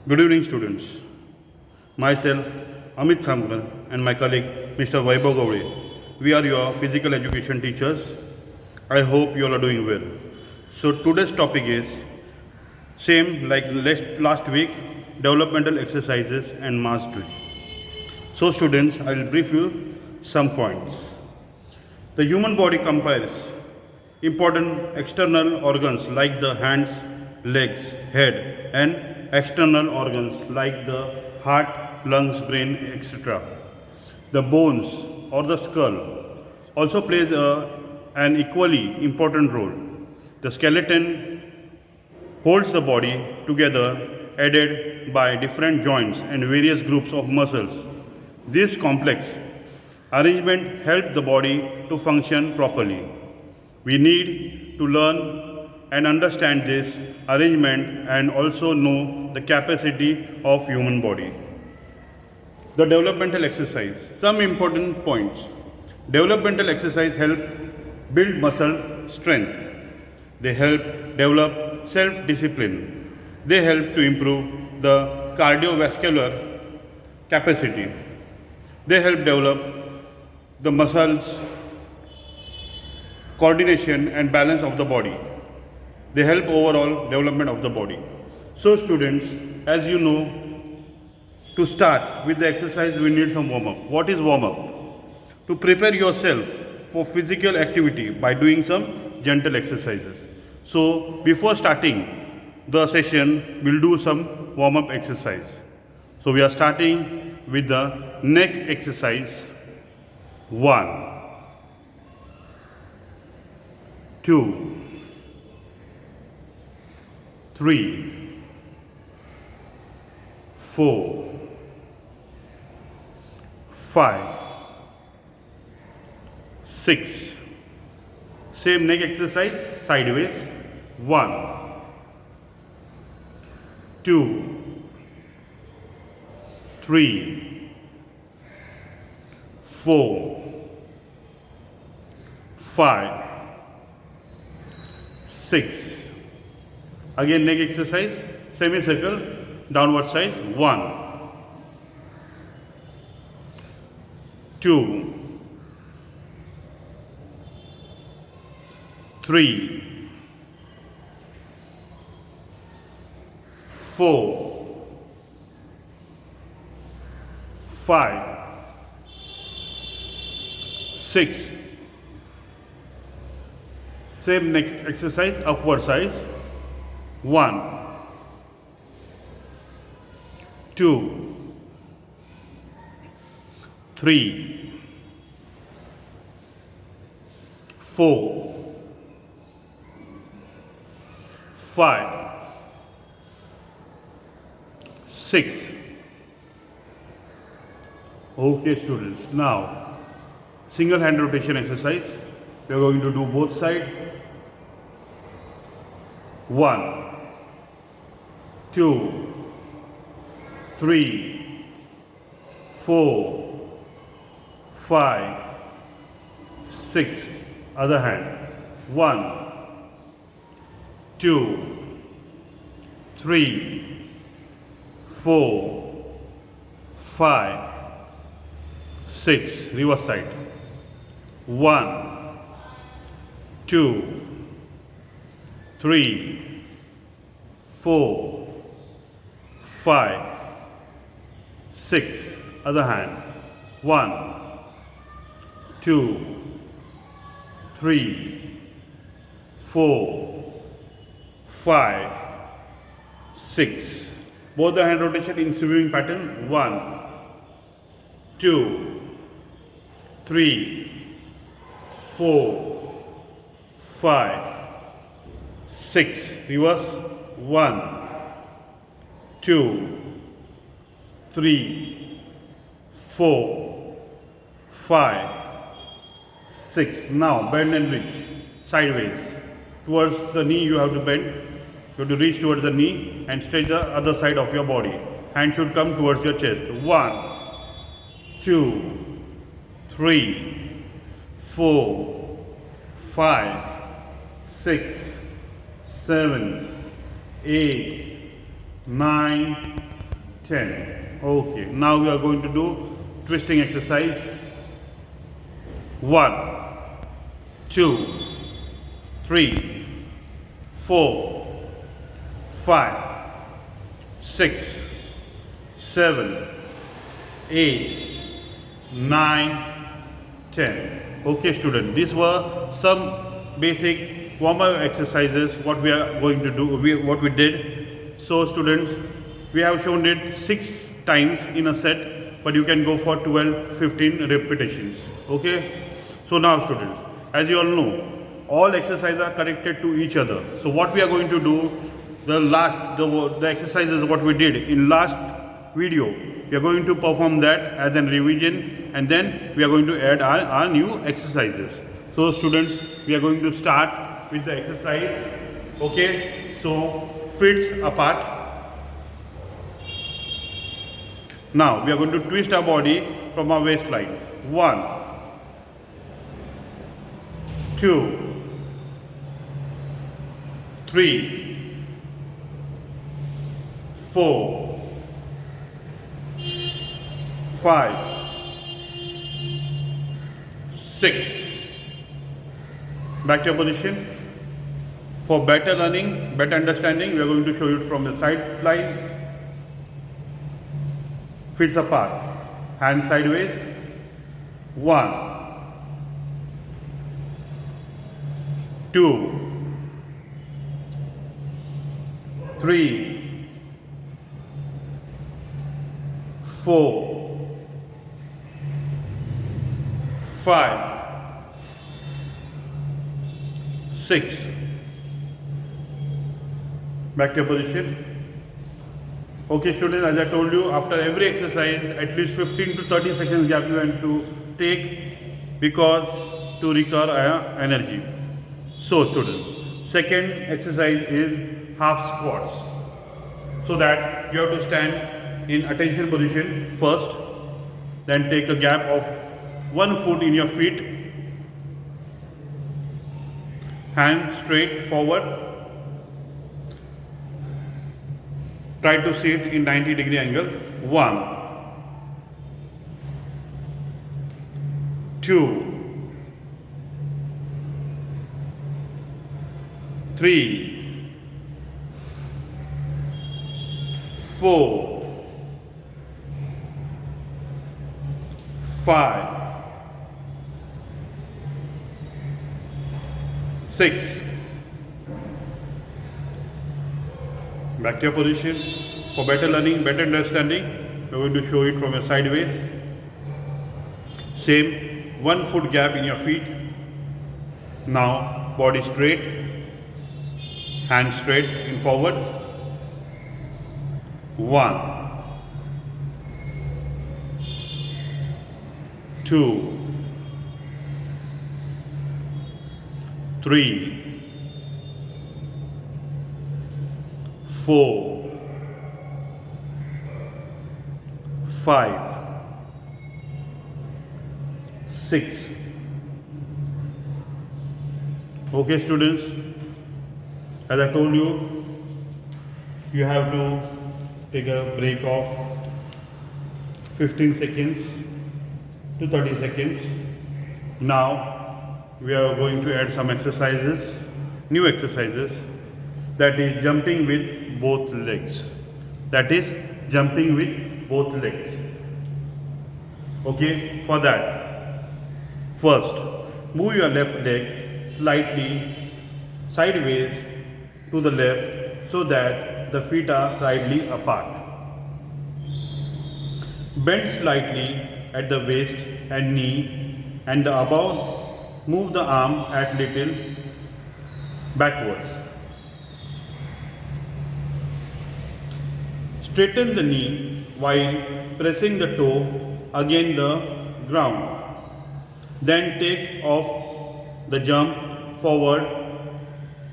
Good evening, students. Myself, Amit Khamkar, and my colleague, Mr. Vaibhav Gowde. We are your physical education teachers. I hope you all are doing well. So today's topic is same like last week, developmental exercises and mastery. So students, I will brief you some points. The human body comprises important external organs like the hands, legs, head, and external organs like the heart, lungs, brain, etc. The bones or the skull also plays an equally important role. The skeleton holds the body together, aided by different joints and various groups of muscles. This complex arrangement helps the body to function properly. We need to learn and understand this arrangement and also know the capacity of human body. The developmental exercise. Some important points. Developmental exercise help build muscle strength. They help develop self-discipline. They help to improve the cardiovascular capacity. They help develop the muscles coordination and balance of the body. They help overall development of the body. So students, as you know, to start with the exercise we need some warm-up. What is warm-up? To prepare yourself for physical activity by doing some gentle exercises. So before starting the session, we'll do some warm-up exercise. So we are starting with the neck exercise. 1, 2, 3, 4, 5, 6. Same neck exercise sideways. 1, 2, 3, 4, 5, 6. Again neck exercise, semicircle, downward side. 1, 2, 3, 4, 5, 6. Same neck exercise, upward side. 1, 2, 3, 4, 5, 6. Okay students, now single hand rotation exercise. We are going to do both sides. 1, 2, 3, 4, 5, 6. Other hand. 1, 2, 3, 4, 5, 6. Reverse side. 1, 2, 3, 4, 5, 6. Other hand. 1, 2, 3, 4, 5, 6. Both the hand rotation in swimming pattern. 1, 2, 3, 4, 5, 6. Reverse. 1, 2, 3, 4, 5, 6. Now bend and reach sideways. Towards the knee you have to bend. You have to reach towards the knee and stretch the other side of your body. Hand should come towards your chest. 1, 2, 3, 4, 5, 6, 7, 8, 9, 10. Okay, now we are going to do twisting exercise. 1, 2, 3, 4, 5, 6, 7, 8, 9, 10. Okay student, these were some basic warm-up exercises what we are going to do, what we did. So students, we have shown it 6 times in a set, but you can go for 12, 15 repetitions. Okay. So now students, as you all know, all exercises are connected to each other. So what we are going to do, the exercises what we did in last video, we are going to perform that as a revision, and then we are going to add our new exercises. So students, we are going to start with the exercise. Okay, so feet apart. Now we are going to twist our body from our waistline. 1, 2, 3, 4, 5, 6. Back to your position. For better learning, better understanding, we are going to show you from the side line. Feet apart, hands sideways. 1, 2, 3, 4, 5, 6. Back to your position. Okay students, as I told you, after every exercise at least 15 to 30 seconds gap you want to take, because to recover our energy. So students, second exercise is half squats. So that you have to stand in attention position first, then take a gap of 1 foot in your feet, hand straight forward. Try to sit in 90-degree angle. 1, 2, 3, 4, 5, 6. Back to your position. For better learning, better understanding, we are going to show it from a sideways. Same 1 foot gap in your feet. Now body straight, hands straight in forward. 1, 2, 3, 4, 5, 6. Okay students, as I told you, you have to take a break of 15 seconds to 30 seconds. Now we are going to add some exercises, new exercises, that is jumping with both legs. That is jumping with both legs. Okay, for that, first move your left leg slightly sideways to the left so that the feet are slightly apart. Bend slightly at the waist and knee, and the above move the arm at little backwards. Straighten the knee while pressing the toe against the ground. Then take off the jump forward.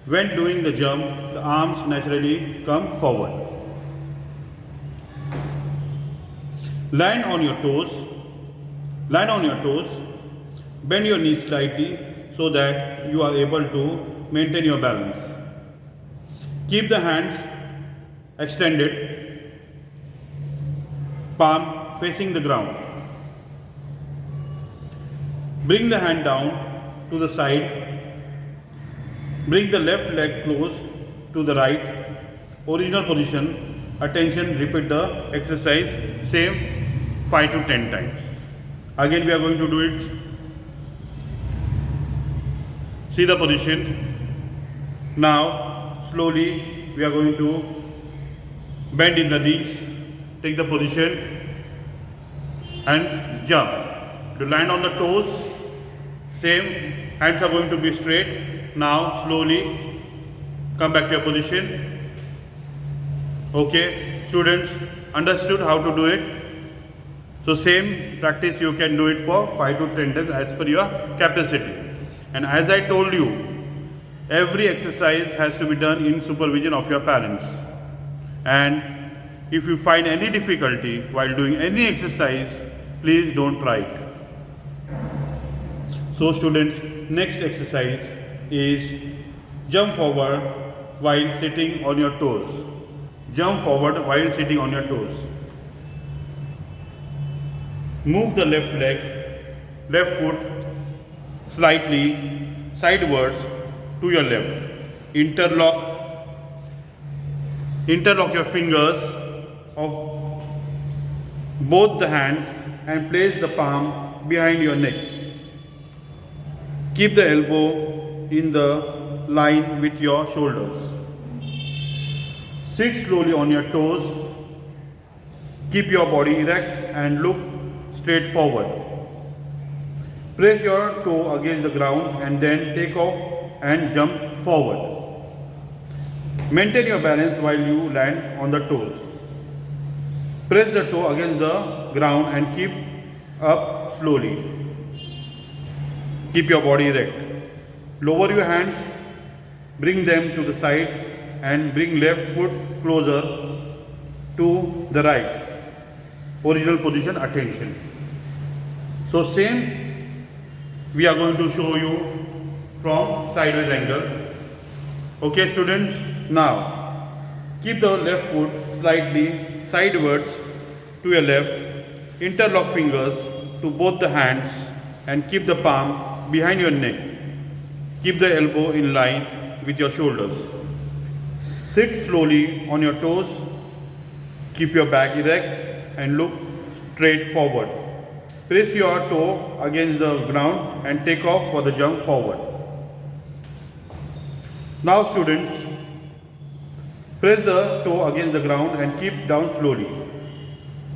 When doing the jump, the arms naturally come forward. Land on your toes. Land on your toes. Bend your knees slightly so that you are able to maintain your balance. Keep the hands extended. palm facing the ground. Bring the hand down to the side. Bring the left leg close to the right. Original position. Attention, repeat the exercise, same 5 to 10 times. Again we are going to do it. See the position. Now slowly we are going to bend in the knees, take the position and jump. To land on the toes, same, hands are going to be straight. Now slowly come back to your position. Okay, students understood how to do it. So same practice you can do it for 5 to 10 times as per your capacity. And as I told you, every exercise has to be done in supervision of your parents. And if you find any difficulty while doing any exercise, please don't try it. So students, next exercise is jump forward while sitting on your toes. Jump forward while sitting on your toes. Move the left leg, left foot slightly sidewards to your left. Interlock your fingers of both the hands and place the palm behind your neck. Keep the elbow in the line with your shoulders. Sit slowly on your toes. Keep your body erect and look straight forward. Press your toe against the ground and then take off and jump forward. Maintain your balance while you land on the toes. Press the toe against the ground and keep up slowly. Keep your body erect. Lower your hands, bring them to the side and bring left foot closer to the right. Original position, attention. So same we are going to show you from sideways angle. Okay students, now keep the left foot slightly sidewards to your left. Interlock fingers to both the hands and keep the palm behind your neck. Keep the elbow in line with your shoulders. Sit slowly on your toes. Keep your back erect and look straight forward. Press your toe against the ground and take off for the jump forward. Now students, press the toe against the ground and keep down slowly.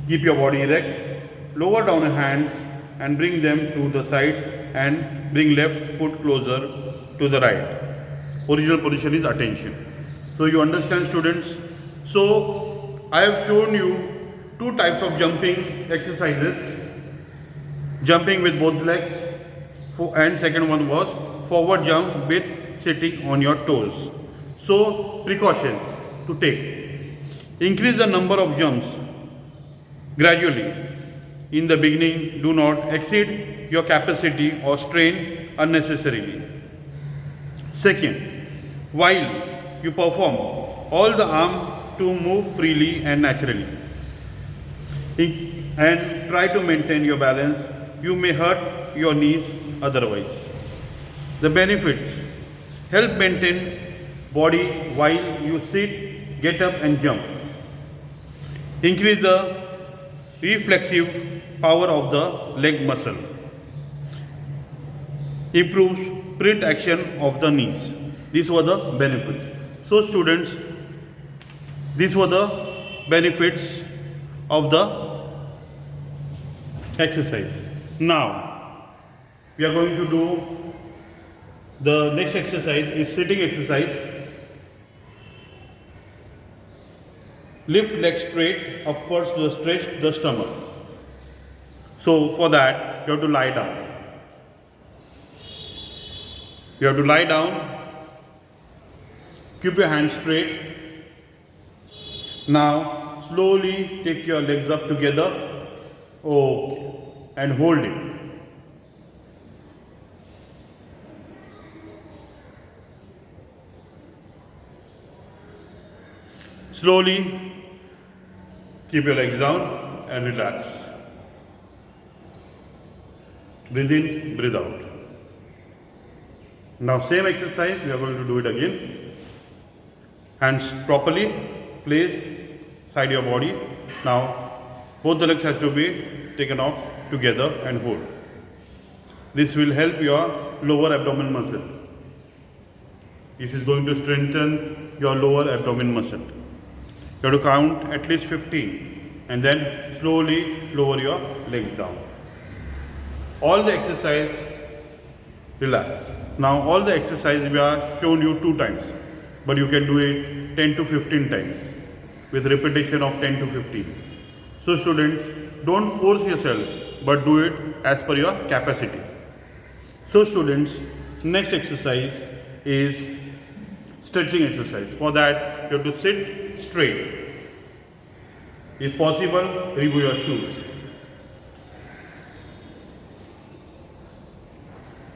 Keep your body erect. Lower down your hands and bring them to the side and bring left foot closer to the right. Original position is attention. So you understand students? So I have shown you two types of jumping exercises. Jumping with both legs and second one was forward jump with sitting on your toes. So precautions to take. Increase the number of jumps gradually. In the beginning, do not exceed your capacity or strain unnecessarily. Second, while you perform, all the arm to move freely and naturally. And try to maintain your balance. You may hurt your knees otherwise. The benefits: help maintain body while you sit, get up and jump. Increase the reflexive power of the leg muscle. Improves sprint action of the knees. These were the benefits. So students, these were the benefits of the exercise. Now we are going to do the next exercise is sitting exercise. Lift leg straight upwards to stretch the stomach. So for that you have to lie down. You have to lie down. Keep your hands straight. Now slowly take your legs up together. Okay. And hold it. Slowly keep your legs down and relax. Breathe in, breathe out. Now same exercise, we are going to do it again. Hands properly placed side your body. Now both the legs has to be taken off together and hold. This will help your lower abdomen muscle. This is going to strengthen your lower abdomen muscle. You have to count at least 15 and then slowly lower your legs down. All the exercise, relax. Now all the exercise we have shown you 2 times, but you can do it 10 to 15 times with repetition of 10 to 15. So students, don't force yourself, but do it as per your capacity. So students, next exercise is stretching exercise. For that, you have to sit straight. If possible, remove your shoes.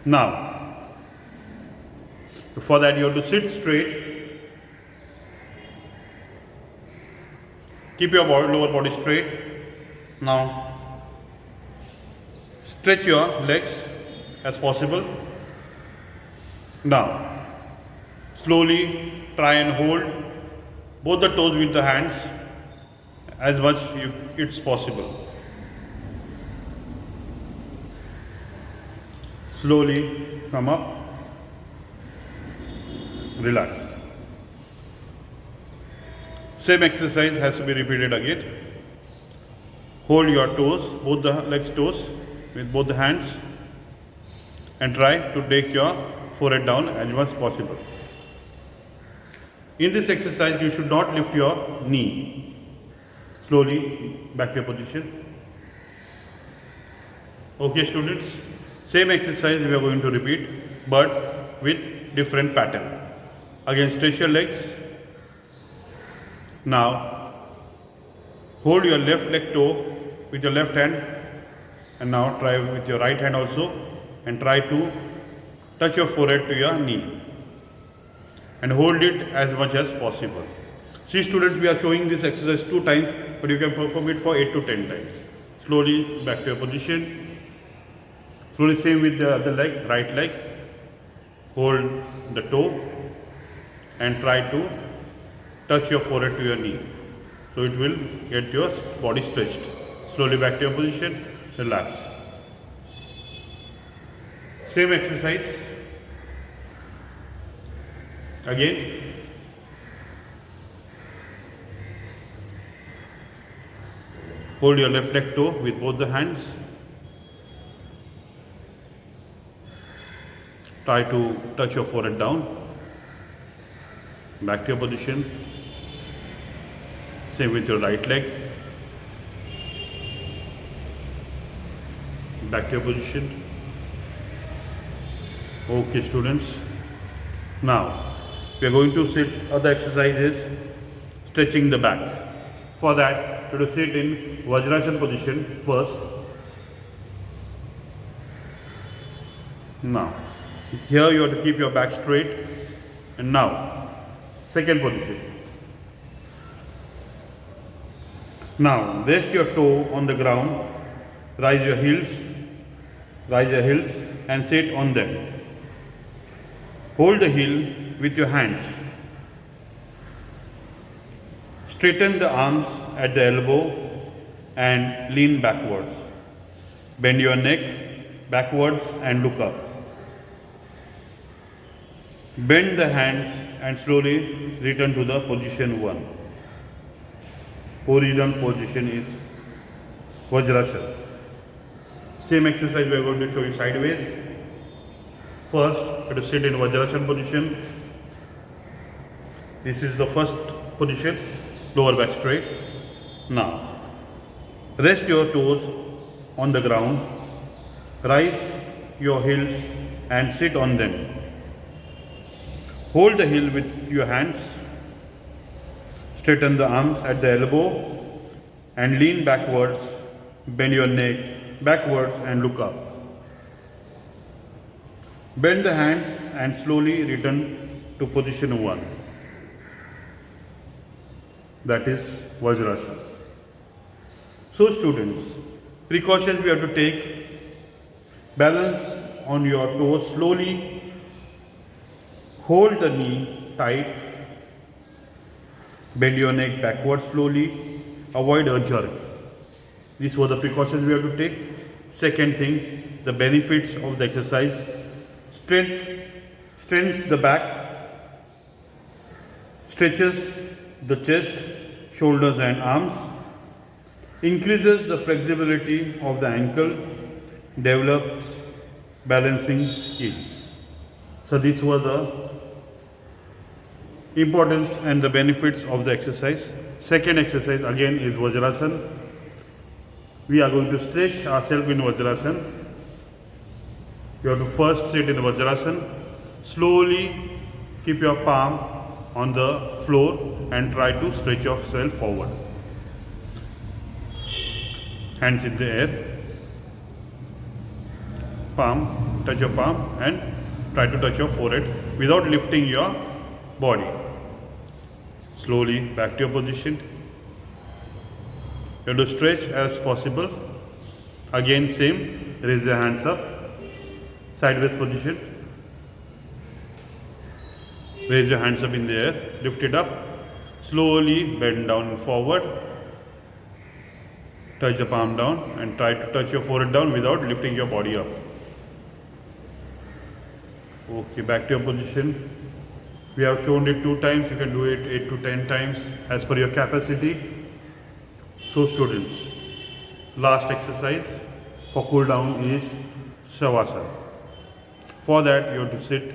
Now, for that you have to sit straight. Keep your lower body straight. Now, stretch your legs as possible. Now, slowly try and hold both the toes with the hands as much it's possible. Slowly come up, relax. Same exercise has to be repeated again. Hold your toes, both the legs toes with both the hands, and try to take your forehead down as much as possible. In this exercise, you should not lift your knee. Slowly back to your position. Okay students, same exercise we are going to repeat, but with different pattern. Again, stretch your legs. Now, hold your left leg toe with your left hand, and now try with your right hand also, and try to touch your forehead to your knee, and hold it as much as possible. See students, we are showing this exercise 2 times, but you can perform it for 8 to 10 times. Slowly back to your position. Slowly same with the other leg, right leg. Hold the toe and try to touch your forehead to your knee. So it will get your body stretched. Slowly back to your position, relax. Same exercise. Again. Hold your left leg toe with both the hands. Try to touch your forehead down. Back to your position. Same with your right leg. Back to your position. Okay students. Now, we are going to sit, other exercises, stretching the back. For that, you have to sit in Vajrasana position first. Now, here you have to keep your back straight. And now, second position. Now, rest your toe on the ground, rise your heels and sit on them. Hold the heel with your hands. Straighten the arms at the elbow and lean backwards. Bend your neck backwards and look up. Bend the hands and slowly return to the position 1. Original position is Vajrasana. Same exercise we are going to show you sideways. First, you have to sit in Vajrasana position. This is the first position, lower back straight. Now, rest your toes on the ground, rise your heels and sit on them. Hold the heel with your hands, straighten the arms at the elbow and lean backwards, bend your neck backwards and look up. Bend the hands and slowly return to position 1. That is Vajrasana. So students, precautions we have to take: balance on your toes slowly, hold the knee tight, bend your neck backward slowly, avoid a jerk. These were the precautions we have to take. Second thing, the benefits of the exercise: strengthens the back, stretches the chest, shoulders and arms, increases the flexibility of the ankle, develops balancing skills. So these were the importance and the benefits of the exercise. Second exercise again is Vajrasana. We are going to stretch ourselves in Vajrasana. You have to first sit in Vajrasana. Slowly keep your palm on the floor and try to stretch yourself forward. Hands in the air. Palm, touch your palm and try to touch your forehead without lifting your body. Slowly back to your position. You have to stretch as possible. Again same, raise your hands up, sideways position. Raise your hands up in the air, lift it up, slowly bend down and forward. Touch the palm down and try to touch your forehead down without lifting your body up. Okay, back to your position. We have shown it 2 times, you can do it 8 to 10 times as per your capacity. So students, last exercise for cool down is Shavasana. For that you have to sit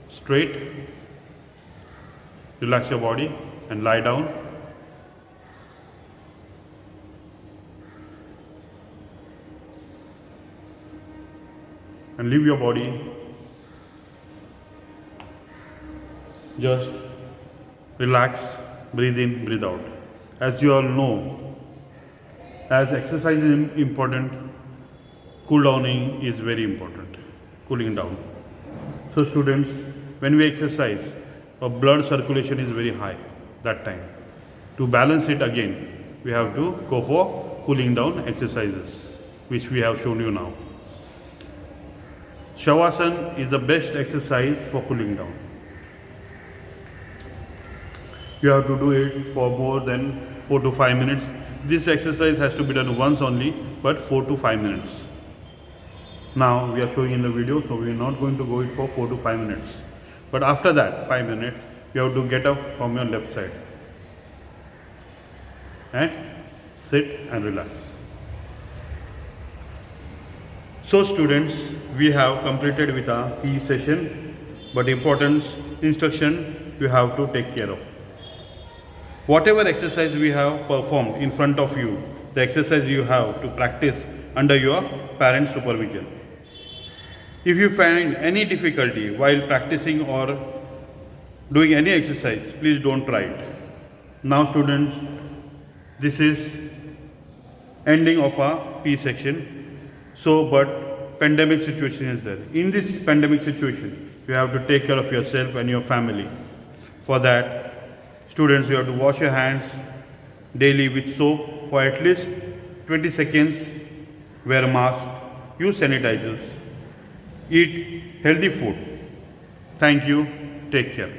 straight, relax your body and lie down. And leave your body. Just relax, breathe in, breathe out. As you all know, as exercise is important, cool downing is very important, cooling down. So students, when we exercise, our blood circulation is very high that time. To balance it again, we have to go for cooling down exercises, which we have shown you now. Shavasana is the best exercise for cooling down. You have to do it for more than 4 to 5 minutes. This exercise has to be done once only, but 4 to 5 minutes. Now we are showing in the video, so we are not going to go it for 4 to 5 minutes. But after that 5 minutes, you have to get up from your left side and sit and relax. So students, we have completed with our PE session, but important instruction you have to take care of. Whatever exercise we have performed in front of you, the exercise you have to practice under your parent supervision. If you find any difficulty while practicing or doing any exercise, please don't try it. Now students, this is ending of our PE section. So, but pandemic situation is there. In this pandemic situation, you have to take care of yourself and your family. For that, students, you have to wash your hands daily with soap for at least 20 seconds, wear a mask, use sanitizers, eat healthy food. Thank you. Take care.